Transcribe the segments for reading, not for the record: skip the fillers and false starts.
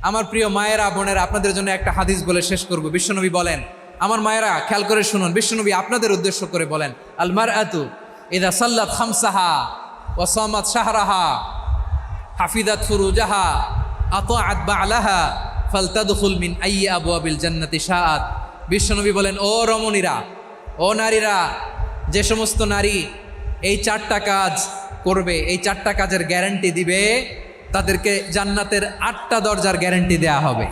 আমার প্রিয় মায়েরা বোনেরা, আপনাদের জন্য একটা হাদিস বলে শেষ করব। বিশ্বনবী বলেন, আমার মায়েরা খেয়াল করে শুনুন, বিশ্বনবী আপনাদের উদ্দেশ্য করে বলেন, আল মারআতু ইযা সাল্লাত খামসাহা ওয়া সামাত শাহরাহা হাফিজাত ফুরুজাহা আতাআত বা'লাহা ফালতাদখুল মিন আইয়ি আবওয়াবিল জান্নাতি শাআত। বিশ্বনবী বলেন, ও রমণীরা, ও নারীরা, যে সমস্ত নারী এই 4টা কাজ করবে, এই 4টা কাজের গ্যারান্টি দিবে, তাদেরকে জান্নাতের 8টা দরজার গ্যারান্টি দেয়া হবে।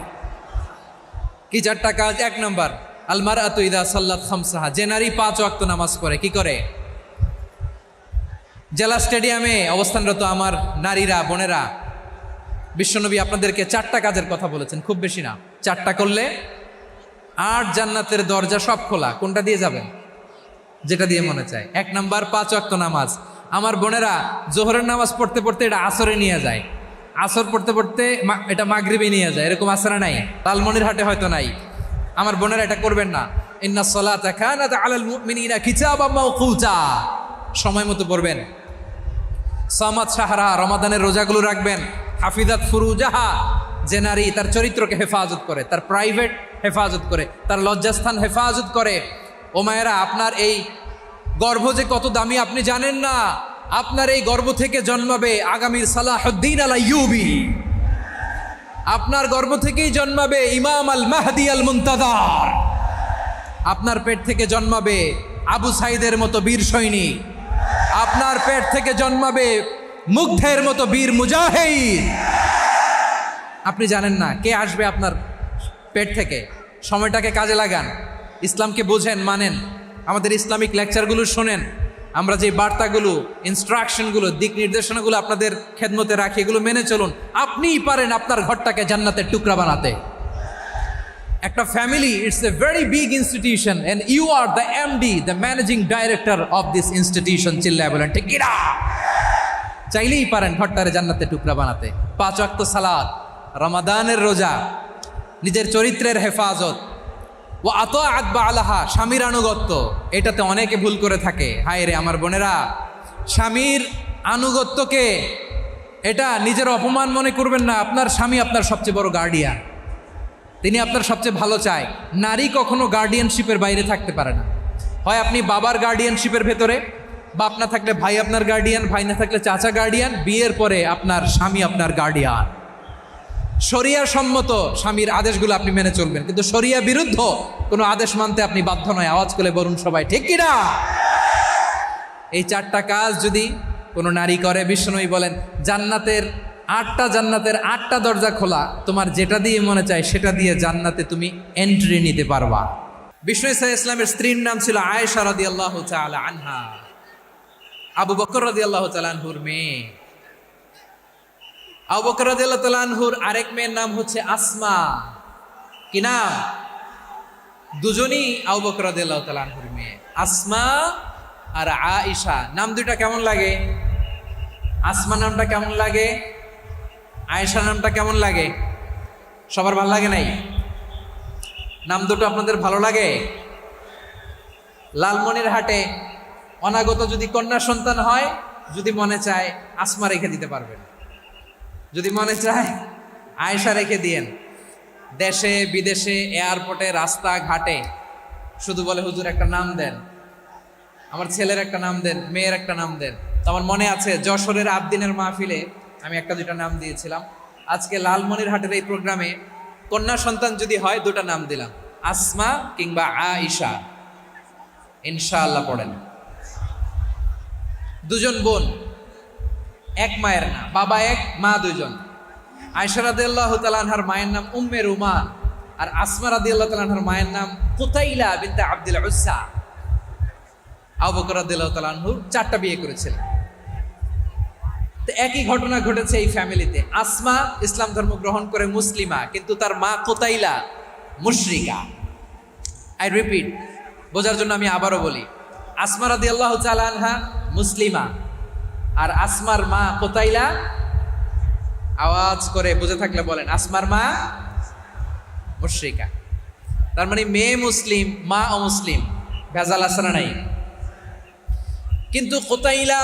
কি 4টা কাজ? 1 নম্বর, আল মারআতু ইযা সাল্লাত খামসাহা, যে নারী 5 ওয়াক্ত নামাজ পড়ে। কি করে? জেলা স্টেডিয়ামে অবস্থানরত আমার নারীরা বোনেরা, বিশ্বনবী আপনাদেরকে 4টা কাজের কথা বলেছেন, খুব বেশি না। 4টা করলে 8 জান্নাতের দরজা সব খোলা। কোনটা দিয়ে যাবেন? যেটা দিয়ে মনে চায়। 1 নম্বর 5 ওয়াক্ত নামাজ। আমার বোনেরা জোহরের নামাজ পড়তে পড়তে এটা আসরে নিয়ে যায়, আসর পড়তে পড়তে এটা মাগরিবে নিয়ে যায়। এরকম আসরে নাই, লালমনিরহাটে হয়তো নাই। আমার বোনেরা এটা করবেন না। ইন্নাস সালাতা কানাত আলাল মুমিনিনা কিতাবাম মাওকুতা, সময় মতো পড়বেন। সামাত শাহরা, রমাদানের রোজাগুলো রাখবেন। হাফিজাত ফুরুজাহা, যে নারী তার চরিত্রকে হেফাজত করে, তার প্রাইভেট হেফাজত করে, তার লজ্জাস্থান হেফাজত করে। ও মায়েরা, আপনার এই গর্ভ যে কত দামি আপনি জানেন না। আপনার এই গর্ভ থেকে জন্মাবে আগামীর সালাহুদ্দিন আল আইয়ুবী। আপনার গর্ভ থেকেই জন্মাবে ইমাম আল মাহদি আল মুনতাজার। আপনার পেট থেকে জন্মাবে আবু সাইদের মতো বীর সৈনিক। আপনার পেট থেকে জন্মাবে মুগ্ধের মতো বীর মুজাহিদ। আপনি জানেন না কে আসবে আপনার পেট থেকে। সময়টাকে কাজে লাগান, ইসলামকে বোঝেন, মানেন, আমাদের ইসলামিক লেকচারগুলো শোনেন। আমরা যে বার্তাগুলো, ইনস্ট্রাকশনগুলো, দিক নির্দেশনাগুলো আপনাদের খেদমতে রাখি, এগুলো মেনে চলুন। আপনিই পারেন আপনার ঘরটাকে জান্নাতের টুকরা বানাতে। একটা family, it's a very big institution and you are the MD, the managing director of this institution. চিল্লায় বলেন ঠিক কিনা? চাইলেই পারেন ঘরটারে জান্নাতের টুকরা বানাতে। 5 ওয়াক্ত সালাত, রমাদানের রোজা, নিজের চরিত্রের হেফাজত, ও আতাআত বা'লাহা, স্বামীর আনুগত্য। এটাতে অনেকে ভুল করে থাকে। হায় রে আমার বোনেরা, স্বামীর আনুগত্যকে এটা নিজের অপমান মনে করবেন না। আপনার স্বামী আপনার সবচেয়ে বড় গার্ডিয়ান, তিনি আপনার সবচেয়ে ভালো চায়। নারী কখনো গার্ডিয়ানশিপের বাইরে থাকতে পারে না। হয় আপনি বাবার গার্ডিয়ানশিপের ভেতরে, বাপ না থাকলে ভাই আপনার গার্ডিয়ান, ভাই না থাকলে চাচা গার্ডিয়ান, বিয়ের পরে আপনার স্বামী আপনার গার্ডিয়ান। শরিয়া সম্মত স্বামীর আদেশগুলো আপনি মেনে চলবেন, কিন্তু শরিয়া বিরুদ্ধ কোনো আদেশ মানতে আপনি বাধ্য নয়। আওয়াজ করে বলুন সবাই ঠিক কিনা? এই 4টা কাজ যদি কোনো নারী করে, বিশ্বনবী বলেন জান্নাতের 8টা দরজা খোলা। তোমার যেটা দিয়ে মনে চায় সেটা দিয়ে জান্নাতে তুমি এন্ট্রি নিতে পারবা। বিষ্ণু ইসা ইসলামের স্ত্রীর নাম ছিল আয়েশা রাদিয়াল্লাহু তাআলা আনহা, আবু বকর রাদিয়াল্লাহু তাআলা আনহুর মেয়ে। আবু বকর রাদিয়াল্লাহু তাআলা আনহুর আরেক মেয়ের নাম হচ্ছে আসমা। কি নাম? দুজনই আবু বকর রাদিয়াল্লাহু তাআলা আনহুর মেয়ে, আসমা আর আয়েশা। নাম দুইটা কেমন লাগে? আসমা নামটা কেমন লাগে? আয়েশা নামটা কেমন লাগে? সবার ভালো লাগে নাই? নাম দুটো আপনাদের ভালো লাগে? লালমনিরহাটে অনাগত যদি কন্যা সন্তান হয়, যদি মনে চায় আসমা রেখে দিতে পারবেন, যদি মনে চায় আয়েশা রেখে দিয়েন। দেশে বিদেশে, এয়ারপোর্টে, রাস্তাঘাটে শুধু বলে হুজুর একটা নাম দেন, আমার ছেলের একটা নাম দেন, মেয়ের একটা নাম দেন। তো আমার মনে আছে যশোরের আবদিনের মাহফিলে আমি 1-2টা নাম দিয়েছিলাম। আজকে লালমনিরহাটের এই প্রোগ্রামে কন্যা সন্তান যদি হয় 2টা নাম দিলাম, আসমা কিংবা আয়েশা। ইনশাআল্লাহ পড়েন। দুজন বোন, এক মায়ের না, বাবা এক, মা দুজন। আয়েশা রাদিয়াল্লাহু তাআলা আনহার মায়ের নাম উম্মে রুমান, আর আসমা রাদিয়াল্লাহু তাআলা আনহার মায়ের নাম কুতাইলা বিনতে আব্দুল উজ্জা। আবু বকর রাদিয়াল্লাহু তাআলা আনহু 4টা বিয়ে করেছিলেন। তো একই ঘটনা ঘটেছে এই ফ্যামিলিতে। আসমা ইসলাম ধর্ম গ্রহণ করে মুসলিমা, কিন্তু তার মা কুতাইলা মুশরিকা। আই রিপিট, বোঝার জন্য আমি আবারও বলি, আসমা রাদিয়াল্লাহু তাআলা আনহা মুসলিমা, আর আসমার মা কুতাইলা, আওয়াজ করে বুঝে থাকলে বলেন, আসমার মা মুশরিকা। তার মানে মেয়ে মুসলিম, মা অমুসলিম। ভেজাল আছে না নাই? কিন্তু কুতাইলা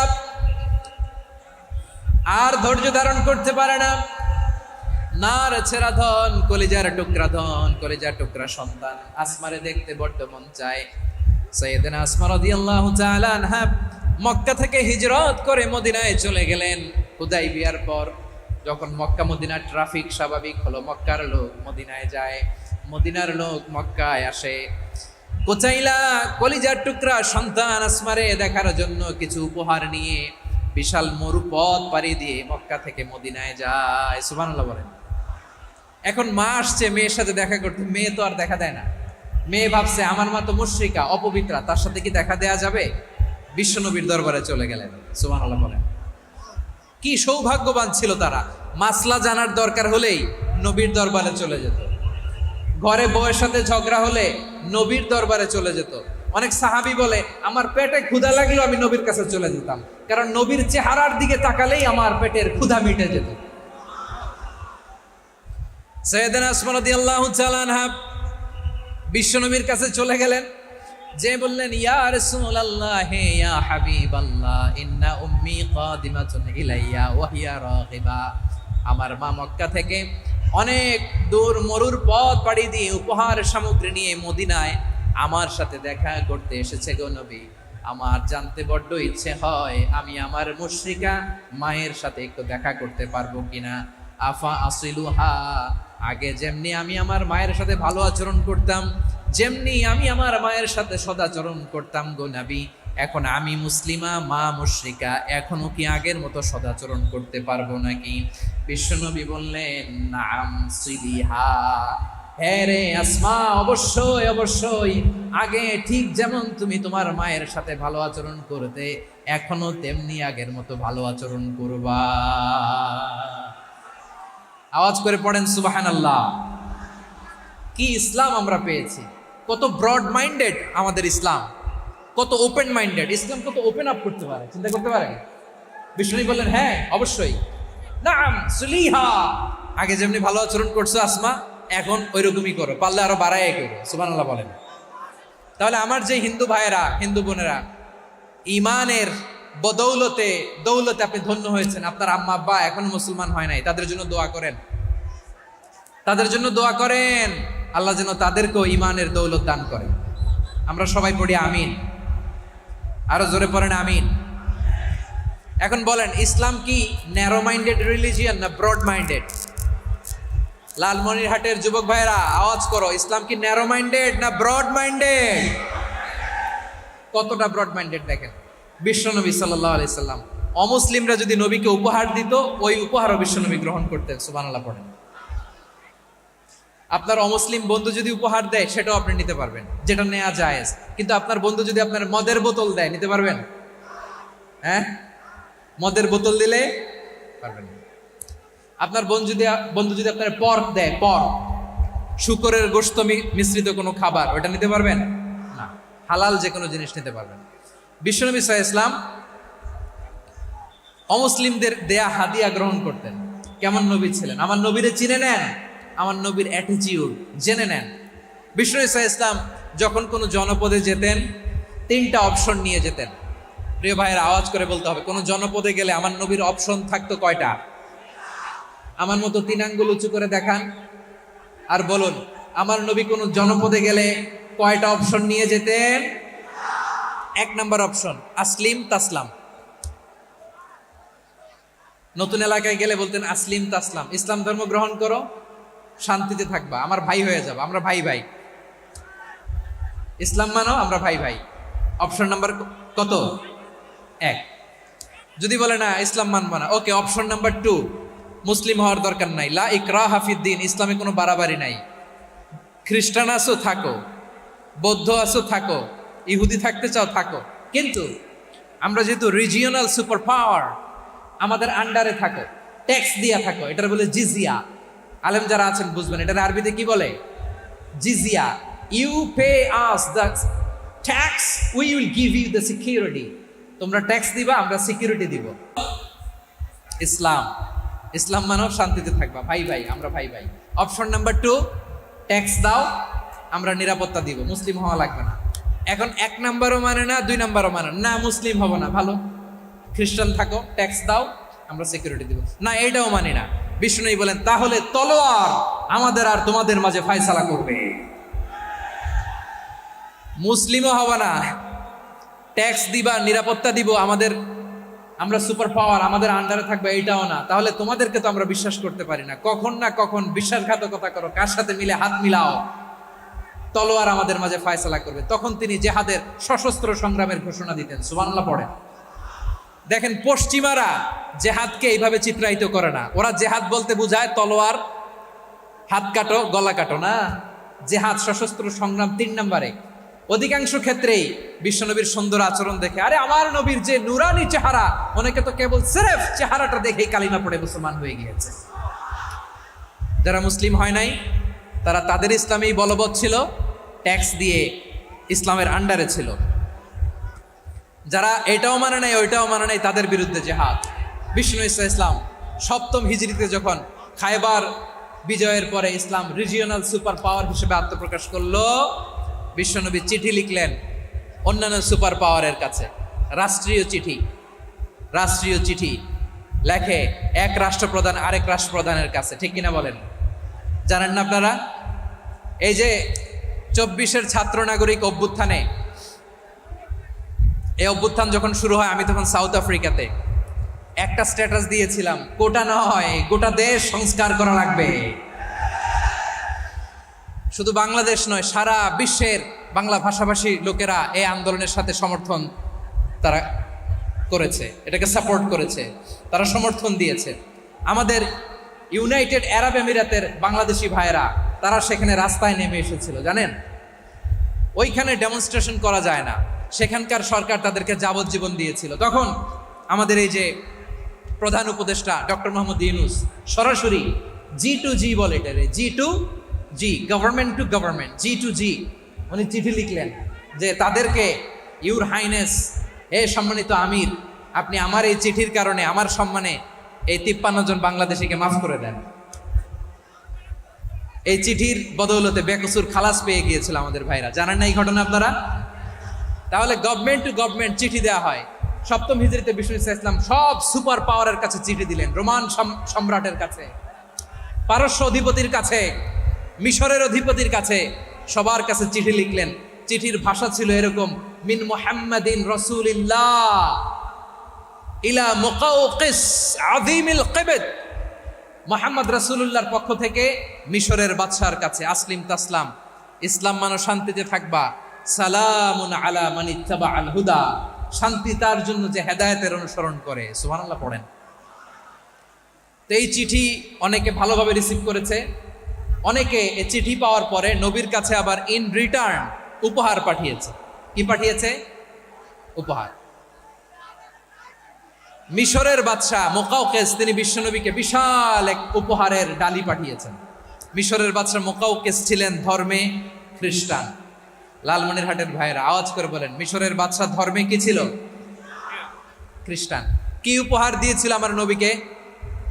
আর ধৈর্য ধারণ করতে পারে না। নার ছেড়া ধন, কলিজার টুকরা ধন, কলিজার টুকরা সন্তান আসমারে দেখতে বড্ড মন চায়। সাইয়েদনা আসমা রাদিয়াল্লাহু তাআলা আনহা মক্কা থেকে হিজরত করে মদিনায় চলে গেলেন হুদাইবিয়ার পর। যখন মক্কা মদিনার ট্রাফিক স্বাভাবিক হলো, মক্কার লোক মদিনায় যায়, মদিনার লোক মক্কায় আসে। কোচাইলা কলিজার টুকরা সন্তান আসমারে দেখার জন্য কিছু উপহার নিয়ে বিশাল মরুপথ পাড়ি দিয়ে মক্কা থেকে মদিনায় যায়। সুবহানাল্লাহ বলেন। এখন মা আসছে মেয়ের সাথে দেখা করতে, মেয়ে তো আর দেখা দেয় না। মেয়ে ভাবছে আমার মা তো মুশরিকা, অপবিত্রা, তার সাথে কি দেখা দেয়া যাবে? বিশ্বনবীর দরবারে চলে গেলেন। সুবহানাল্লাহ বলেন। কি সৌভাগ্যবান ছিল তারা, মাসলা জানার দরকার হলেই নবীর দরবারে চলে যেত। ঘরে বউয়ের সাথে ঝগড়া হলে নবীর দরবারে চলে যেত। অনেক সাহাবী বলে আমার পেটে ক্ষুধা লাগলো আমি নবীর কাছে চলে যেতাম, কারণ নবীর চেহারার দিকে তাকালেই আমার পেটের ক্ষুধা মিটে যেত। সাইয়েদনা আসমা রাদিয়াল্লাহু তাআলা আনহা বিশ্বনবীর কাছে চলে গেলেন, যে বললেন ইয়া রাসূলুল্লাহ ইয়া হাবিবাল্লাহ ইন্না উম্মি কাদিমাতুন ইলাইয়া ওয়া হিয়া রাগিবা। আমার মা মক্কা থেকে অনেক দূর মরুর পথ পাড়ি দিয়ে উপহার সামগ্রী নিয়ে মদিনায় আমার সাথে দেখা করতে এসেছে গো নবী। আমার জানতে বড্ড ইচ্ছে হয় আমি আমার মুশরিকা মায়ের সাথে একটু দেখা করতে পারবো কিনা। আফা আসিলুহা, আগে যেমনি আমি আমার মায়ের সাথে ভালো আচরণ করতাম, যেমনি আমি আমার মায়ের সাথে সদাচরণ করতাম গো নবী, এখন আমি মুসলিমা মা মুশরিকা, এখনো কি আগের মতো সদাচরণ করতে পারবো নাকি? বিশ্বনবী বললেন নাম সিলিহা, হ্যাঁ রে আসমা, অবশ্যই অবশ্যই, আগে ঠিক যেমন তুমি তোমার মায়ের সাথে ভালো আচরণ করতে এখনো তেমনি আগের মতো ভালো আচরণ করবা। আওয়াজ করে পড়েন সুবহানাল্লাহ। কি ইসলাম আমরা পেয়েছি, কত ব্রড মাইন্ডেড আমাদের ইসলাম, কত ওপেন মাইন্ডেড ইসলাম, কত ওপেন আপ করতে পারে, চিন্তা করতে পারে। বিষ্ণু বললেন হ্যাঁ অবশ্যই, নাম সুলিহা, আগে যেমনি ভালো আচরণ করছো আসমা এখন ওইরকমই করো, পারলে আরো বাড়াই করো। সুবহানাল্লাহ বলেন। তাহলে আমার যে হিন্দু ভাইয়েরা হিন্দু বোনেরা ইমানের বদৌলতে দৌলতে আপনি ধন্য হয়েছেন, আপনার আম্মা আব্বা এখন মুসলমান হয় নাই, তাদের জন্য দোয়া করেন, তাদের জন্য দোয়া করেন, আল্লাহ যেন তাদেরকেও ইমানের দৌলত দান করেন। আমরা সবাই পড়ি আমিন, আরো জোরে পড়েন আমিন। এখন বলেন ইসলাম কি ন্যারো মাইন্ডেড রিলিজিয়ান না ব্রড মাইন্ডেড? লালমনিরহাটের যুবক ভাইরা আওয়াজ করো, ইসলাম কি ন্যারো মাইন্ডেড না ব্রড মাইন্ডেড? কতটা ব্রড মাইন্ডেড দেখেন। বিশ্বনবী সাল্লাল্লাহু আলাইহি সাল্লাম অমুসলিমরা যদি নবীকে উপহার দিত ওই উপহারও বিশ্বনবী গ্রহণ করতেন। সুবহানাল্লাহ পড়েন। আপনার অমুসলিম বন্ধু যদি উপহার দেয় সেটাও আপনি নিতে পারবেন, যেটা নেওয়া জায়েজ। কিন্তু আপনার বন্ধু যদি আপনার মদের বোতল দেয় নিতে পারবেন? হ্যাঁ, মদের বোতল দিলে পারবেন। আপনার বন্ধু যদি আপনার পর্ক দেয়, পর্ক শুকরের গোশত মিশ্রিত কোনো খাবার, ওটা নিতে পারবেন না। হালাল যে কোনো জিনিস নিতে পারবেন। বিশ্বনবী সাল্লাল্লাহু আলাইহি ওয়াসাল্লাম অমুসলিমদের দেয়া হাদিয়া গ্রহণ করতেন। কেমন নবী ছিলেন, আমার নবীরে চিনে নেন, আমার নবীর অ্যাটিটিউড জেনে নেন। বিশ্বনবী সাল্লাল্লাহু আলাইহি ওয়াসাল্লাম যখন কোনো জনপদে যেতেন 3টা অপশন নিয়ে যেতেন। প্রিয় ভাইয়ের আওয়াজ করে বলতে হবে, কোনো জনপদে গেলে আমার নবীর অপশন থাকতো কয়টা? আমার মতো 3 আঙ্গুল উঁচু করে দেখান আর বলুন আমার নবী কোনো জনপদে গেলে কয়টা অপশন নিয়ে যেতেন? 1 নাম্বার অপশন আসলিম তাসলাম। নতুন এলাকায় গেলে বলতেন আসলিম তাসলাম, ইসলাম ধর্ম গ্রহণ করো, শান্তিতে থাকবা, আমার ভাই হয়ে যাবো, আমরা ভাই ভাই, ইসলাম মানো, আমরা ভাই ভাই। অপশন নাম্বার কত? 1। যদি বলে না ইসলাম মানবো না, ওকে, অপশন নাম্বার 2, মুসলিম হওয়ার দরকার নাই, লা ইকরাহা ফিদ্দিন, ইসলামে কোনো বাড়াবাড়ি নাই। খ্রিস্টান আসো থাকো, বৌদ্ধ আসো থাকো, ইহুদি থাকতে চাও থাকো, কিন্তু আমরা যেহেতু রিজিওনাল সুপার পাওয়ার, আমাদের আন্ডারে থাকো, ট্যাক্স দিয়া থাকো, এটার বলে জিজিয়া। আলেম যারা আছেন বুঝবেন এটার আরবিতে কি বলে, জিজিয়া। You pay us the tax, we will give you the security. তোমরা ট্যাক্স দিবা, আমরা সিকিউরিটি দিব। ইসলাম মানব, শান্তিতে থাকবা, ভাই ভাই, আমরা ভাই ভাই। অপশন নাম্বার 2, ট্যাক্স দাও, আমরা নিরাপত্তা দিব, মুসলিম হওয়া লাগবে না। এখন 1 নাম্বারও মানে না, 2 নাম্বারও মানে না, মুসলিম হবো না, ভালো খ্রিস্টান থাকো, ট্যাক্স দাও, আমরা সিকিউরিটি দিব না, এটাও মানি না। বিষ্ণু বলেন, তাহলে তলোয়ার আমাদের আর তোমাদের মাঝে ফায়সালা করবে। মুসলিমও হবে না, ট্যাক্স দিবা, নিরাপত্তা দিব, আমরা সুপার পাওয়ার, আমাদের আন্ডারে থাকবে, এইটাও না। তাহলে তোমাদেরকে তো আমরা বিশ্বাস করতে পারি না, কখন না কখন বিশ্বাসঘাতকতা করো, কার সাথে মিলে হাত মিলাও, তলোয়ার আমাদের মাঝে ফায়সালা করবে। তখন তিনি জেহাদের সশস্ত্র সংগ্রামের ঘোষণা দিতেন। সুবহানাল্লাহ পড়েন। দেখেন, পশ্চিমারা জেহাদকে এইভাবে চিত্রায়িত করে না। ওরা জেহাদ বলতে বুঝায় তলোয়ার, হাত কাটো, গলা কাটো না। জেহাদ সশস্ত্র সংগ্রাম 3 নম্বরে। অধিকাংশ ক্ষেত্রেই বিশ্বনবীর সুন্দর আচরণ দেখে, আরে আমার নবীর যে নুরানি চেহারা, অনেকে তো কেবল সিরেফ চেহারাটা দেখেই কালিমা পড়ে মুসলমান হয়ে গিয়েছে। যারা মুসলিম হয় নাই তারা তাদের ইসলামেই বলবৎ ছিল, ট্যাক্স দিয়ে ইসলামের আন্ডারে ছিল। যারা এটাও মানে নাই ওইটাও মানে নাই, তাদের বিরুদ্ধে জেহাদ। বিষ্ণু ইসলাম 7ম হিজরিতে যখন খায়বার বিজয়ের পরে ইসলাম রিজিওনাল সুপার পাওয়ার হিসেবে আত্মপ্রকাশ করলো, বিশ্বনবী চিঠি লিখলেন অন্যান্য সুপার পাওয়ারের কাছে। রাষ্ট্রীয় চিঠি লেখে এক রাষ্ট্রপ্রধান আরেক রাষ্ট্রপ্রধানের কাছে। ঠিক কিনা বলেন? জানেন না আপনারা? এই যে 24-এর ছাত্র নাগরিক অভ্যুত্থানে, এই অভ্যুত্থান যখন শুরু হয়, আমি তখন সাউথ আফ্রিকাতে একটা স্ট্যাটাস দিয়েছিলাম, কোটা নয় গোটা দেশ সংস্কার করা লাগবে। শুধু বাংলাদেশ নয়, সারা বিশ্বের বাংলা ভাষাভাষী লোকেরা এই আন্দোলনের সাথে সমর্থন তারা করেছে, এটাকে সাপোর্ট করেছে, তারা সমর্থন দিয়েছে। আমাদের ইউনাইটেড আরব আমিরাতের বাংলাদেশি ভাইয়েরা তারা সেখানে রাস্তায় নেমে এসেছিল, জানেন? ওইখানে ডেমনস্ট্রেশন করা যায় না, সেখানকার সরকার তাদেরকে যাবজ্জীবন দিয়েছিল। তখন আমাদের এই যে প্রধান উপদেষ্টা ডক্টর মোহাম্মদ ইউনূস সরাসরি G2G বলে, এটা G2G, government to government, G2G, উনি চিঠি লিখলেন যে তাদেরকে, ইউর হাইনেস, হে সম্মানিত আমির, আপনি আমার এই চিঠির কারণে আমার সম্মানে এই 53 জন বাংলাদেশিকে মাফ করে দেন। এই চিঠির বদৌলতে বেকসুর খালাস পেয়ে গিয়েছিল আমাদের ভাইরা। জানেন না এই ঘটনা আপনারা? তাহলে গভর্নমেন্ট টু গভর্নমেন্ট চিঠি দেওয়া হয়। 7ম হিজরিতে বিষ্ণু ইসলাম সব সুপার পাওয়ারের কাছে চিঠি দিলেন, রোমান সম্রাটের কাছে, পারস্য অধিপতির কাছে, মিশরের অধিপতির কাছে, সবার কাছে চিঠি লিখলেন। চিঠির ভাষা ছিল এরকম, মিন মুহাম্মাদিন রাসূলিল্লাহ ইলা মুকাওকিস আযীমিল কিবত, মুহাম্মদ রাসূলুল্লাহর পক্ষ থেকে মিশরের বাদশার কাছে, আসলিম তাসলাম, ইসলাম মানো শান্তিতে থাকবা, সালামুন আলা মান ইত্তাবাআল হুদা, শান্তি তার জন্য যে হেদায়েতের অনুসরণ করে। সুবহানাল্লাহ পড়েন। তো এই চিঠি অনেকে ভালোভাবে রিসিভ করেছে। অনেকে এই চিঠি পাওয়ার পরে নবীর কাছে আবার ইন রিটার্ন উপহার পাঠিয়েছে। কি পাঠিয়েছে? উপহার। মিশরের বাদশাহ মুকাওকিস তিনি বিশ্বনবীকে বিশাল এক উপহারের ডালি পাঠিয়েছেন। মিশরের বাদশাহ মুকাওকিস ছিলেন ধর্মে খ্রিস্টান। লালমনিরহাটের ভাইয়েরা আওয়াজ করে বলেন, মিশরের বাদশাহ ধর্মে কি ছিল? খ্রিস্টান। কি উপহার দিয়েছিল আমার নবীকে?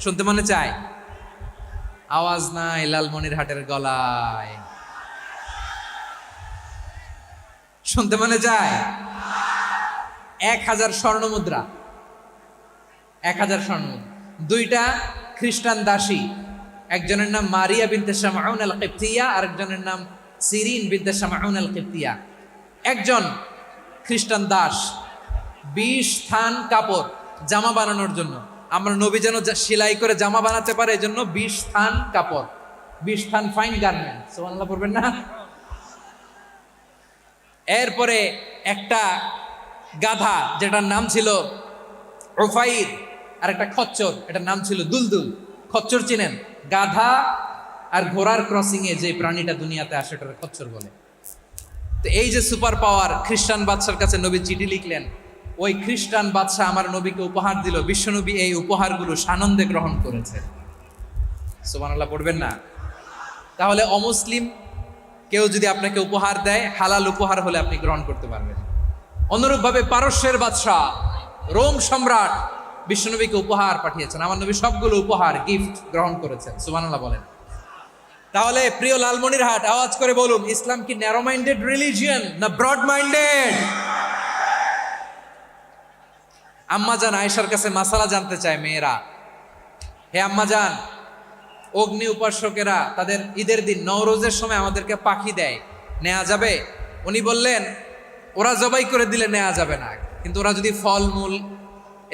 শুনতে মনে চায়? আওয়াজ নাই লালমনিরহাটের গলায়, শুনতে মনে চায়? 1000 স্বর্ণ মুদ্রা, 1000 স্বর্ণ মুদ্রা। 2টা খ্রিস্টান দাসী, একজনের নাম মারিয়া বিনতে শামউন আল কিবতিয়া, আরেকজনের নাম সিরিন বিনতে শামউন আল কিবতিয়া। একজন খ্রিস্টান দাস 20 থান কাপড় জামা বানানোর জন্য, আমরা নবী যেন সেলাই করে জামা বানাতে পারে এজন্য 20 থান কাপড়, 20 থান ফাইন গার্মেন্ট। সুবহানাল্লাহ পড়বেন না? এরপরে একটা গাধা যেটার নাম ছিল উফাইর, আর একটা খচ্চর, এটার নাম ছিল দুলদুল। খচ্চর চিনেন? গাধা আর ঘোড়ার ক্রসিং এ যে প্রাণীটা দুনিয়াতে আসে ওটার খচ্চর বলে। তো এই যে সুপার পাওয়ার খ্রিস্টান বাদশার কাছে নবী চিঠি লিখলেন, ওই খ্রিস্টান বাদশা আমার নবীকে উপহার দিল। বিশ্বনবী এই উপহারগুলো সানন্দে গ্রহণ করেছে। সুবহানাল্লাহ পড়বেন না? তাহলে অমুসলিম কেউ যদি আপনাকে উপহার দেয়, হালাল উপহার হলে আপনি গ্রহণ করতে পারবেন। অনুরূপভাবে পারস্যের বাদশা, রোম সম্রাট বিশ্বনবীকে উপহার পাঠিয়েছেন। আমার নবী সবগুলো উপহার, গিফট গ্রহণ করেছেন। সুবহানাল্লাহ বলেন। তাহলে প্রিয় লালমনিরহাট, আওয়াজ করে বলুন, ইসলাম কি ন্যারো মাইন্ডেড রিলিজিয়ন না ব্রড মাইন্ডেড? আম্মাজান আয়েশার কাছে মাসালা জানতে চায় মেয়েরা, হে আম্মাজান, অগ্নি উপাসকেরা তাদের ঈদের দিন নওরোজের সময় আমাদেরকে পাখি দেয়, নেওয়া যাবে? উনি বললেন ওরা জবাই করে দিলে নেওয়া যাবে না, কিন্তু ওরা যদি ফলমূল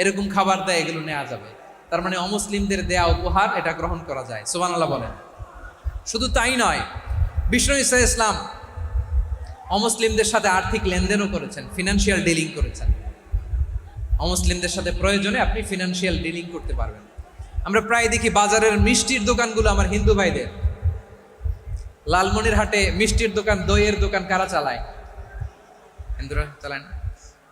এরকম খাবার দেয় এগুলো নেওয়া যাবে। তার মানে অমুসলিমদের দেয়া উপহার এটা গ্রহণ করা যায়। সুবহানাল্লাহ বলেন। শুধু তাই নয়, বিষ্ণু ঈসা ইসলাম অমুসলিমদের সাথে আর্থিক লেনদেনও করেছেন, ফিনান্সিয়াল ডিলিং করেছেন। অমুসলিমদের সাথে প্রয়োজনে আপনি ফিনান্সিয়াল ডিলিং করতে পারবেন। আমরা প্রায় দেখি বাজারের মিষ্টির দোকানগুলো আমার হিন্দু ভাইদের। লালমনিরহাটে মিষ্টির দোকান, দইয়ের দোকান কারা চালায়? হিন্দুরা চালায় না।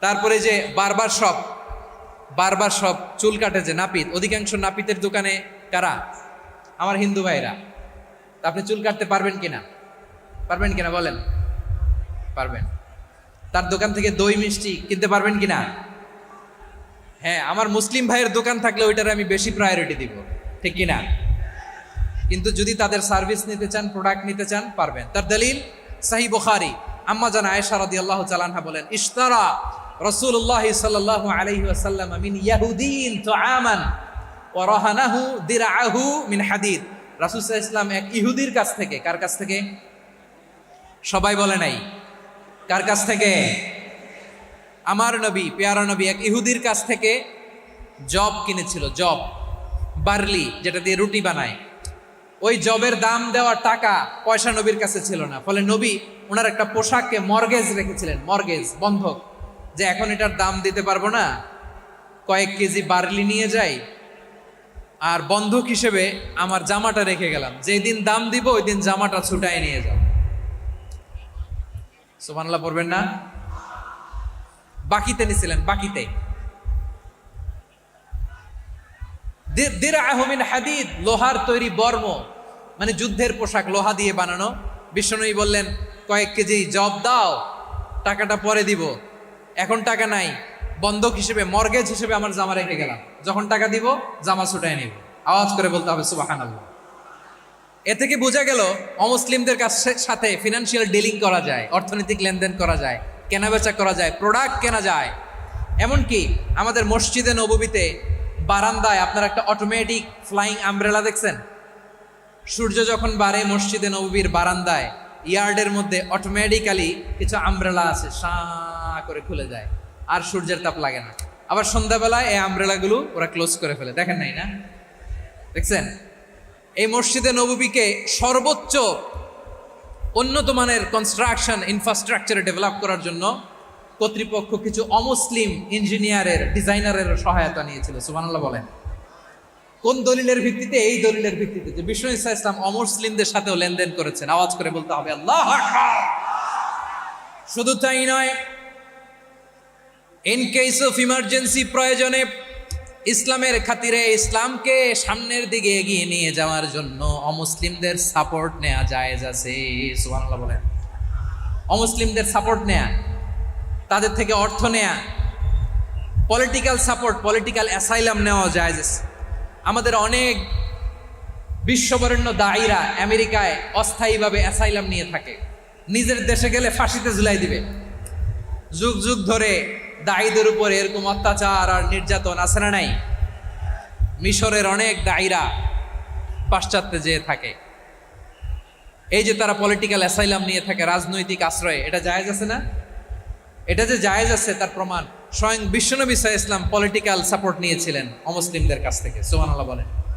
তারপরে যে বারবার শপ, চুল কাটে যে নাপিত, অধিকাংশ নাপিতের দোকানে কারা? আমার হিন্দু ভাইরা। আপনি চুল কাটতে পারবেন কিনা? বলেন, পারবেন। তার দোকান থেকে দই মিষ্টি কিনতে পারবেন কিনা? হ্যাঁ, আমার মুসলিম ভাইয়ের দোকান থাকলে ওইটার আমি বেশি প্রায়োরিটি দিব, ঠিক কিনা? কিন্তু যদি তাদের সার্ভিস নিতে চান, প্রোডাক্ট নিতে চান, পারবেন। তার দলিল সহিহ বুখারী, আম্মা জান আয়েশা রাদিয়াল্লাহু তাআলা আনহা বলেন, ইশতারা রাসূলুল্লাহ সাল্লাল্লাহু আলাইহি ওয়াসাল্লাম মিন ইয়াহুদিন তুআমান ওয়া রাহানাহু দিরআহু মিন হাদিদ। রাসূল সাল্লাল্লাহু আলাইহি ওয়াসাল্লাম এক ইহুদির কাছ থেকে, কার কাছ থেকে? সবাই বলে নাই, কার কাছ থেকে? আমার নবী, পেয়ারা নবী এক ইহুদির কাছ থেকে জব কিনেছিল। জব, বার্লি, যেটা দিয়ে রুটি বানায়। ওই জবের দাম দেওয়ার টাকা পয়সা নবীর কাছে ছিল না। ফলে নবী ওনার একটা পোশাককে মর্গেজ রেখেছিলেন, মর্গেজ, বন্ধক, যে এখন এটার দাম দিতে পারবো না, কয়েক কেজি বার্লি নিয়ে যাই আর বন্ধক হিসেবে আমার জামাটা রেখে গেলাম, যেই দিন দাম দিব ওই দিন জামাটা ছুটাই নিয়ে যাও। সুবহানাল্লাহ পড়বেন না? বাকিতে নিছিলেন, বাকিতে। দিরআহু মিন হাদিদ, লোহার তৈরি বর্ম, মানে যুদ্ধের পোশাক, লোহা দিয়ে বানানো। বিষ্ণুনবী বললেন কয়েক কেজি জব দাও, টাকাটা পরে দিব, এখন টাকা নাই, বন্ধক হিসেবে, মর্গেজ হিসেবে আমার জামা রেখে গেলাম, যখন টাকা দিব জামা ছুটাই নিব। আওয়াজ করে বলতে হবে সুবহানাল্লাহ। এ থেকে বোঝা গেল অমুসলিমদের সাথে ফিনান্সিয়াল ডিলিং করা যায়, অর্থনৈতিক লেনদেন করা যায়, কেনাবেচা করা যায়, প্রোডাক্ট কেনা যায়। এমনকি আমাদের মসজিদে নববীতে বারান্দায় আপনারা একটা অটোমেটিক ফ্লাইং আমব্রেলা দেখছেন? সূর্য যখন বাড়ে মসজিদে নববীর বারান্দায় ইয়ার্ডের মধ্যে অটোমেটিক্যালি কিছু আমব্রেলা আছে, সাঁ করে খুলে যায়, আর সূর্যের তাপ লাগে না। আবার সন্ধ্যাবেলায় এই আমব্রেলাগুলো ওরা ক্লোজ করে ফেলে, দেখেন নাই না? দেখছেন? এই মসজিদে নববীকে সর্বোচ্চ উন্নত মানের কনস্ট্রাকশন ইনফ্রাস্ট্রাকচারে ডেভেলপ করার জন্য কর্তৃপক্ষ কিছু অমুসলিম ইঞ্জিনিয়ারের, ডিজাইনারের সহায়তা নিয়েছিল। সুবহানাল্লাহ বলেন। কোন দলিলের ভিত্তিতে? এই দলিলের ভিত্তিতে যে বিষ্ণু ঈসা ইসলাম অমুসলিমদের সাথেও লেনদেন করেছেন। আওয়াজ করে বলতে হবে আল্লাহু আকবার। শুধু তাই নয়, ইন কেস অফ ইমার্জেন্সি, প্রয়োজনে ইসলামের খাতিরে, ইসলামকে সামনের দিকে এগিয়ে নিয়ে যাওয়ার জন্য অমুসলিমদের সাপোর্ট নেওয়া জায়েজ আছে। সুবহানাল্লাহ বলেন। অমুসলিমদের সাপোর্ট নেয়া, তাদের থেকে অর্থ নেয়া, পলিটিক্যাল সাপোর্ট, পলিটিক্যাল অ্যাসাইলাম নেওয়া জায়েজ আছে। আমাদের অনেক বিশ্ববরেণ্য দায়ীরা আমেরিকায় অস্থায়ীভাবে অ্যাসাইলাম নিয়ে থাকে, নিজের দেশে গেলে ফাঁসিতে ঝুলাই দিবে। যুগ যুগ ধরে দায়ীদের উপর এরকম অত্যাচার আর নির্যাতন আছে না নাই? মিশরের অনেক দায়ীরা পাশ্চাত্যে যেয়ে থাকে, এই যে তারা পলিটিক্যাল অ্যাসাইলাম নিয়ে থাকে, রাজনৈতিক আশ্রয়ে, এটা জায়েজ আছে না? এটা যে জায়েজ আছে তার প্রমাণ স্বয়ং বিশ্বনবী সাল্লাল্লাহু আলাইহি ওয়াসাল্লাম পলিটিক্যাল সাপোর্ট নিয়েছিলেন অমুসলিমদের কাছ থেকে। সুবহানাল্লাহ বলেন।